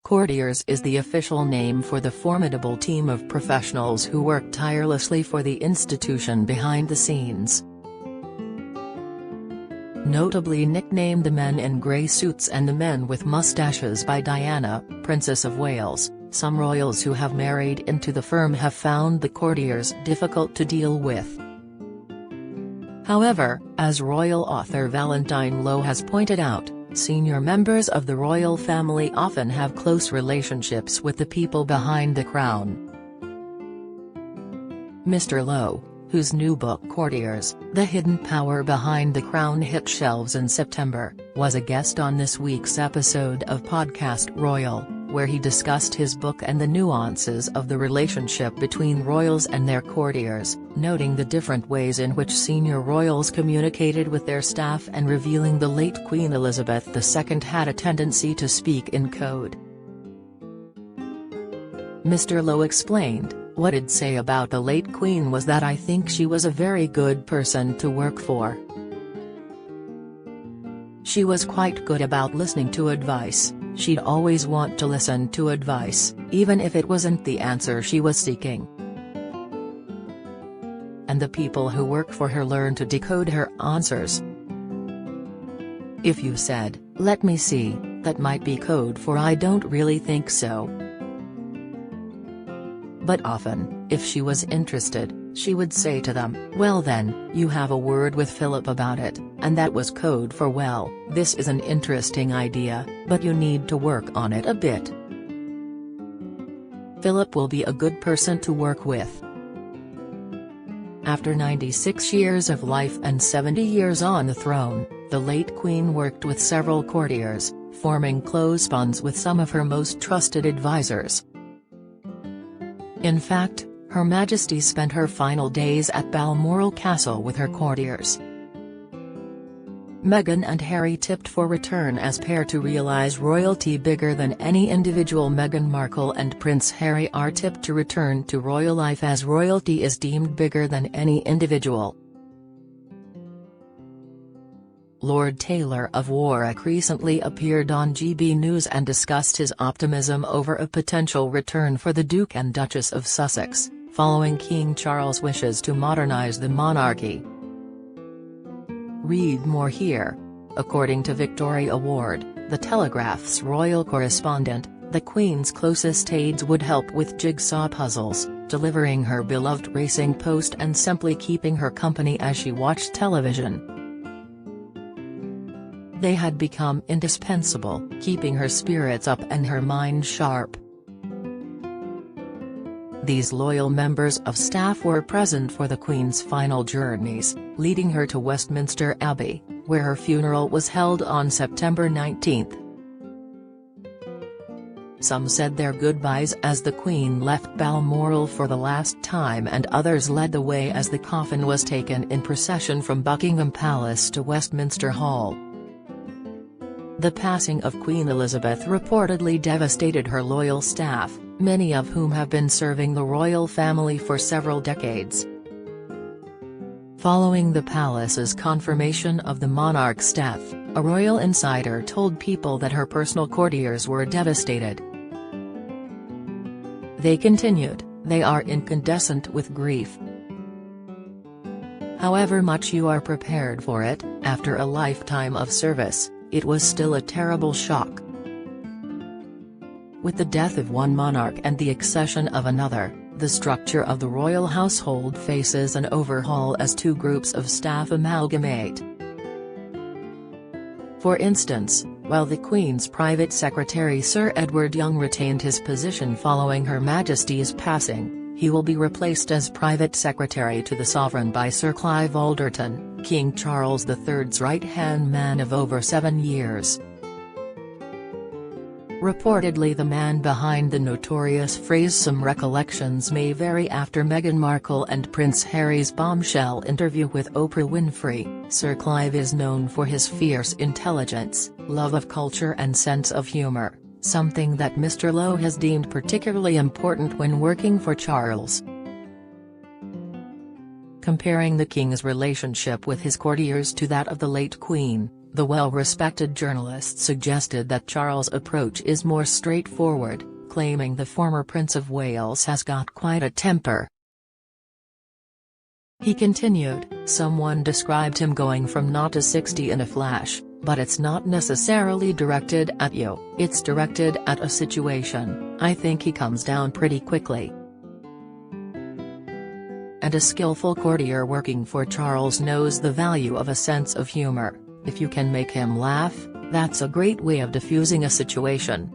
Courtiers is the official name for the formidable team of professionals who work tirelessly for the institution behind the scenes. Notably nicknamed the men in grey suits and the men with moustaches by Diana, Princess of Wales, some royals who have married into the firm have found the courtiers difficult to deal with. However, as royal author Valentine Low has pointed out, senior members of the royal family often have close relationships with the people behind the crown. Mr. Low, whose new book Courtiers, The Hidden Power Behind the Crown hit shelves in September, was a guest on this week's episode of Podcast Royal, where he discussed his book and the nuances of the relationship between royals and their courtiers, noting the different ways in which senior royals communicated with their staff and revealing the late Queen Elizabeth II had a tendency to speak in code. Mr. Low explained, "What I'd say about the late Queen was that I think she was a very good person to work for. She was quite good about listening to advice. She'd always want to listen to advice, even if it wasn't the answer she was seeking. And the people who work for her learn to decode her answers. If you said, 'Let me see, that might be code for I don't really think so.' But often, if she was interested, she would say to them, 'Well then, you have a word with Philip about it,' and that was code for 'Well, this is an interesting idea, but you need to work on it a bit. Philip will be a good person to work with.'" After 96 years of life and 70 years on the throne, the late Queen worked with several courtiers, forming close bonds with some of her most trusted advisors. In fact, Her Majesty spent her final days at Balmoral Castle with her courtiers. Meghan and Harry tipped for return as pair to realise royalty bigger than any individual. Meghan Markle and Prince Harry are tipped to return to royal life as royalty is deemed bigger than any individual. Lord Taylor of Warwick recently appeared on GB News and discussed his optimism over a potential return for the Duke and Duchess of Sussex, following King Charles' wishes to modernise the monarchy. Read more here. According to Victoria Ward, The Telegraph's royal correspondent, the Queen's closest aides would help with jigsaw puzzles, delivering her beloved Racing Post and simply keeping her company as she watched television. They had become indispensable, keeping her spirits up and her mind sharp. These loyal members of staff were present for the Queen's final journeys, leading her to Westminster Abbey, where her funeral was held on September 19. Some said their goodbyes as the Queen left Balmoral for the last time, and others led the way as the coffin was taken in procession from Buckingham Palace to Westminster Hall. The passing of Queen Elizabeth reportedly devastated her loyal staff, many of whom have been serving the royal family for several decades. Following the palace's confirmation of the monarch's death, a royal insider told People that her personal courtiers were devastated. They continued, "They are incandescent with grief. However much you are prepared for it, after a lifetime of service, it was still a terrible shock. With the death of one monarch and the accession of another, the structure of the royal household faces an overhaul as two groups of staff amalgamate. For instance, while the Queen's private secretary Sir Edward Young retained his position following Her Majesty's passing, he will be replaced as private secretary to the sovereign by Sir Clive Alderton, King Charles III's right-hand man of over 7 years. Reportedly the man behind the notorious phrase "some recollections may vary" after Meghan Markle and Prince Harry's bombshell interview with Oprah Winfrey, Sir Clive is known for his fierce intelligence, love of culture and sense of humour, something that Mr. Low has deemed particularly important when working for Charles. Comparing the King's relationship with his courtiers to that of the late Queen, The well-respected journalist suggested that Charles' approach is more straightforward, claiming the former Prince of Wales has got quite a temper. He continued, "Someone described him going from 0 to 60 in a flash, but it's not necessarily directed at you, it's directed at a situation. I think he comes down pretty quickly." And a skillful courtier working for Charles knows the value of a sense of humor. If you can make him laugh, that's a great way of diffusing a situation.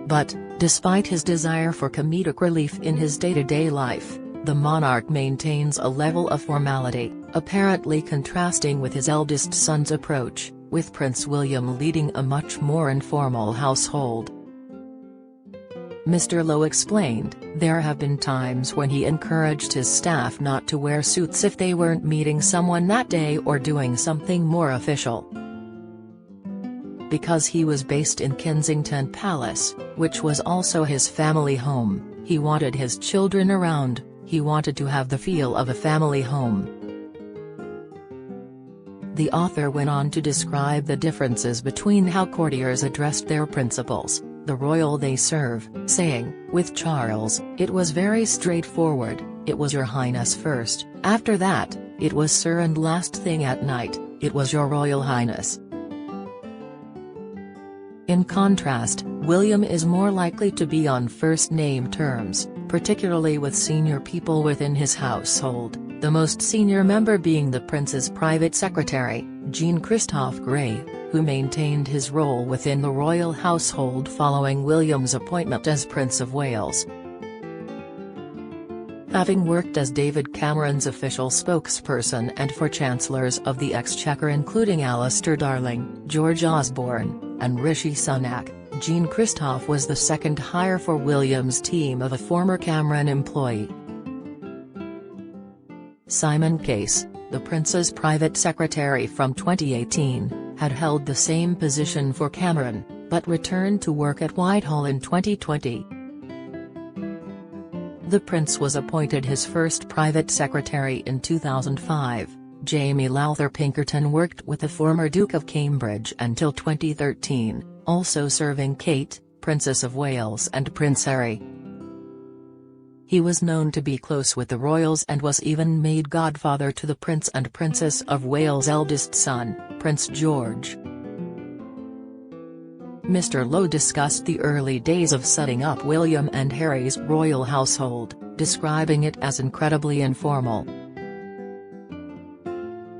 But, despite his desire for comedic relief in his day-to-day life, the monarch maintains a level of formality, apparently contrasting with his eldest son's approach, with Prince William leading a much more informal household. Mr. Lowe explained, there have been times when he encouraged his staff not to wear suits if they weren't meeting someone that day or doing something more official. Because he was based in Kensington Palace, which was also his family home, he wanted his children around, he wanted to have the feel of a family home. The author went on to describe the differences between how courtiers addressed their principals, the royal they serve, saying, "With Charles, it was very straightforward, it was Your Highness first, after that, it was Sir, and last thing at night, it was Your Royal Highness." In contrast, William is more likely to be on first-name terms, particularly with senior people within his household, the most senior member being the Prince's private secretary, Jean-Christophe Grey, who maintained his role within the royal household following William's appointment as Prince of Wales. Having worked as David Cameron's official spokesperson and for Chancellors of the Exchequer including Alistair Darling, George Osborne, and Rishi Sunak, Jean-Christophe was the second hire for William's team of a former Cameron employee. Simon Case, the Prince's private secretary from 2018, had held the same position for Cameron, but returned to work at Whitehall in 2020. The Prince was appointed his first private secretary in 2005. Jamie Lowther Pinkerton worked with the former Duke of Cambridge until 2013, also serving Kate, Princess of Wales, and Prince Harry. He was known to be close with the royals and was even made godfather to the Prince and Princess of Wales' eldest son, Prince George. Mr. Lowe discussed the early days of setting up William and Harry's royal household, describing it as incredibly informal.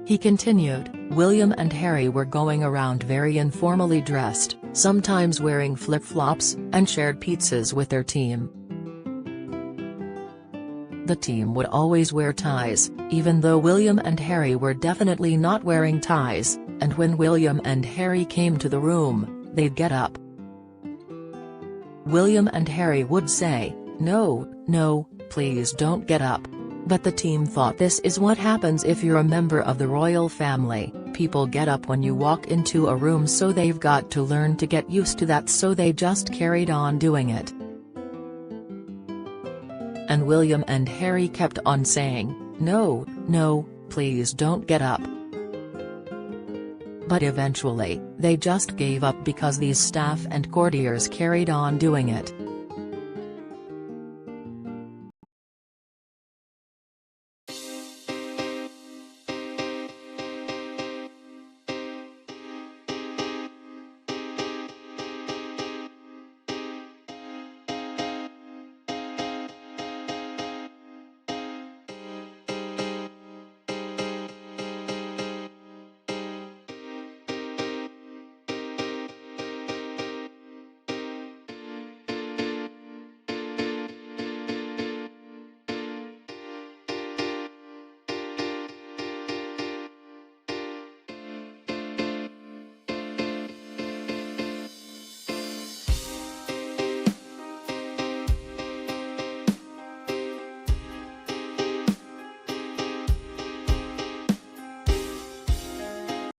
He continued, "William and Harry were going around very informally dressed, sometimes wearing flip-flops, and shared pizzas with their team. The team would always wear ties, even though William and Harry were definitely not wearing ties, and when William and Harry came to the room, they'd get up. William and Harry would say, 'No, no, please don't get up.' But the team thought this is what happens if you're a member of the royal family, people get up when you walk into a room, so they've got to learn to get used to that, so they just carried on doing it. And William and Harry kept on saying, 'No, no, please don't get up.' But eventually, they just gave up because these staff and courtiers carried on doing it."